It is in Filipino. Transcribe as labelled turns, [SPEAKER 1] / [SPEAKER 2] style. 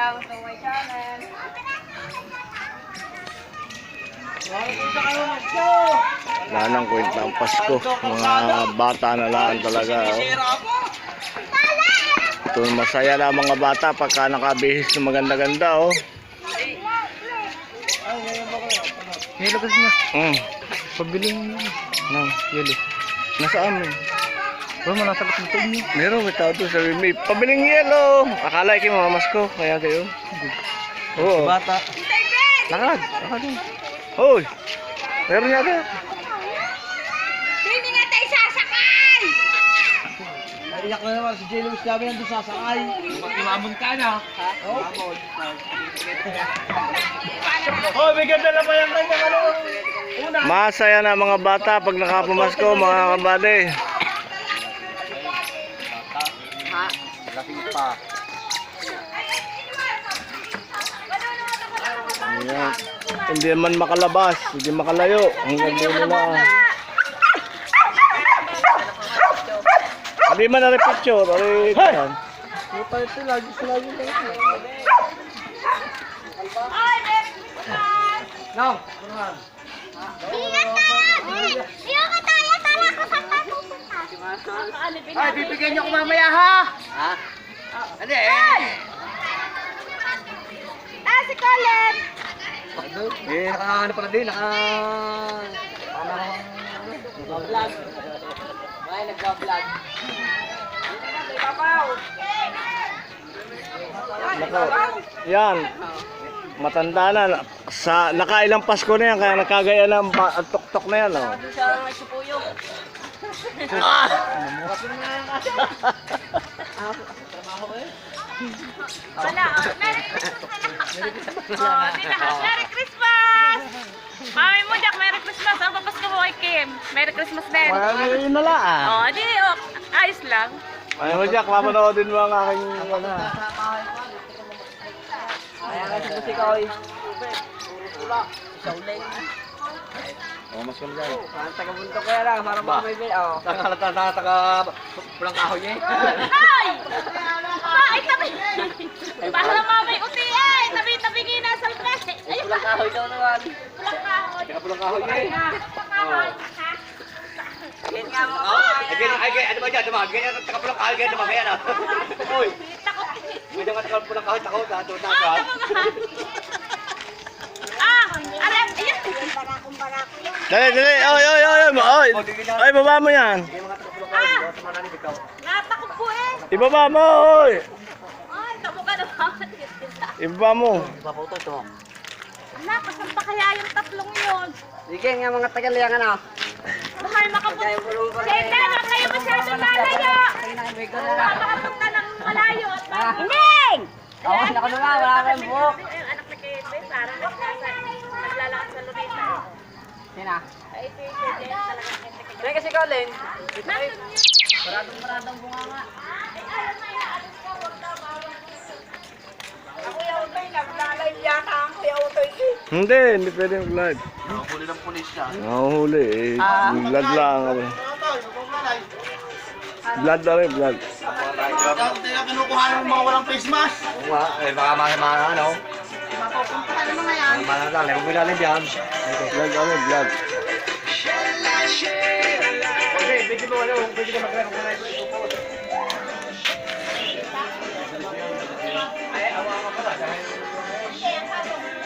[SPEAKER 1] lang to my channel.
[SPEAKER 2] Wala nang kwenta ang Pasko. Mga bata na lang talaga. Oh. Ito, masaya na mga bata pagka nakabihis ng maganda-ganda. Oh.
[SPEAKER 3] Yelo kasi na. Pabiling
[SPEAKER 2] Nang,
[SPEAKER 3] yelo.
[SPEAKER 2] nasaan mo?
[SPEAKER 3] Wala mo nasa likod niyo.
[SPEAKER 2] Meron, may tao doon sa may pabiling yelo. Akala ko mamamas ko, kaya kayo. Oo.
[SPEAKER 3] Bata.
[SPEAKER 2] Lakad, lakad. Hoy, meron yata.
[SPEAKER 1] Hindi nga tayo sasakay!
[SPEAKER 3] Naiyak na naman si Jello, sabi nandun sasakay. Imamon ka na. Oo. Oh, may ganda na pa yung kanyang ano.
[SPEAKER 2] Masaya na mga bata pag nakapamasko, mga kabady.
[SPEAKER 3] Lasing pa.
[SPEAKER 2] Ayan. Hindi man makalabas, hindi makalayo. Hanggang dulo na. Hindi man na-picture. Ay, yan.
[SPEAKER 3] Puta ito, lagi sila yun. No, Burhan.
[SPEAKER 1] Ingat ka! Iyo ka tayo! Tala ko saan tayo pupunta?
[SPEAKER 3] Ay, bibigyan niyo ko mamaya ha! Ha? Ano eh?
[SPEAKER 1] Si Colin!
[SPEAKER 3] Eh, naka-ano pala din, naka-vlog. Ay, nagka-vlog.
[SPEAKER 2] Yan. Matanda na. Sa nakailang Pasko na yan, kaya nakagaya na ang tok-tok na yan. Oh.
[SPEAKER 1] Sa supuyo. Wala. Merry Christmas! Merry Christmas! Mami mo, Jack, Merry Christmas. Ang papasko mo kay Kim. Merry Christmas din.
[SPEAKER 2] Yun na lang.
[SPEAKER 1] Di, ayos lang.
[SPEAKER 2] Ay mo Jack, mapanoodin mo ang aking ano.
[SPEAKER 3] Kaya nga si Busik ako eh.
[SPEAKER 2] Oh, mas kami dyan.
[SPEAKER 3] Taga-bundok kaya lang, para mga may bin. Taga-pulang kahoy niya eh.
[SPEAKER 1] Ay! Ay, tabi! Para mamay uti eh! Tabi-tabi kayo nasa alpas eh! Ayun!
[SPEAKER 3] Pulang kahoy daw naman.
[SPEAKER 1] Pulang kahoy!
[SPEAKER 3] Taga-pulang kahoy niya eh.
[SPEAKER 1] Kahoy!
[SPEAKER 3] Yan nga mo. Ay, ano ba dyan? Ganyan ang taga-pulang kahoy, ganyan naman kaya na. Uy!
[SPEAKER 1] Takot!
[SPEAKER 3] Ganyan ang taga-pulang kahoy, takot na. Ito na
[SPEAKER 1] Ay,
[SPEAKER 3] ka.
[SPEAKER 1] tama ka! Alam! Ayun!
[SPEAKER 2] Dali, dali. Oy, oy, oy, oy. Oy, oy, baba mo yan.
[SPEAKER 3] Yung mga taga-pulang kahoy, diba? Sa mga nanibig
[SPEAKER 1] Natakot po eh!
[SPEAKER 2] Ibaba mo, oy.
[SPEAKER 1] Ay, tamo ka naman!
[SPEAKER 2] Ibaba mo.
[SPEAKER 3] Paputo ito.
[SPEAKER 1] Wala, pasan pa kaya yung tatlong yun?
[SPEAKER 3] Sige nga mga taga-liyangan na.
[SPEAKER 1] Mahal makapunta! Senda, huwag kayo masyadong lalayo! Baka makapunta ng malayo at Ining!
[SPEAKER 3] Oo, ako naman, wala kang buhok.
[SPEAKER 1] Yung anak na kay Edwin, parang naglalakad sa Luneta.
[SPEAKER 3] Sina?
[SPEAKER 1] Ay, ito yung Edwin, talagang kente
[SPEAKER 3] May kasi Colin.
[SPEAKER 1] Nasaan yun?
[SPEAKER 3] Maradong bunga nga.
[SPEAKER 1] Ay, alam na yun, alis ka, huwag na bawal.
[SPEAKER 3] Ako yung utoy, naglalay yata ang kuya utoy.
[SPEAKER 2] Hindi pwede mag-live.
[SPEAKER 3] Nakahuli ng pulis siya.
[SPEAKER 2] Nakahuli eh. Blood lang. Blood na rin, blood.
[SPEAKER 4] Hindi na kinukuha ng mga walang face mask.
[SPEAKER 3] Oo nga, eh baka mga ano.
[SPEAKER 1] Mapupunta ng mga yan.
[SPEAKER 3] Mga lang, lebo mo ilalim yan.
[SPEAKER 2] Blood na rin, blood.
[SPEAKER 3] Okay, pwede mo ano, pwede ka mag-record.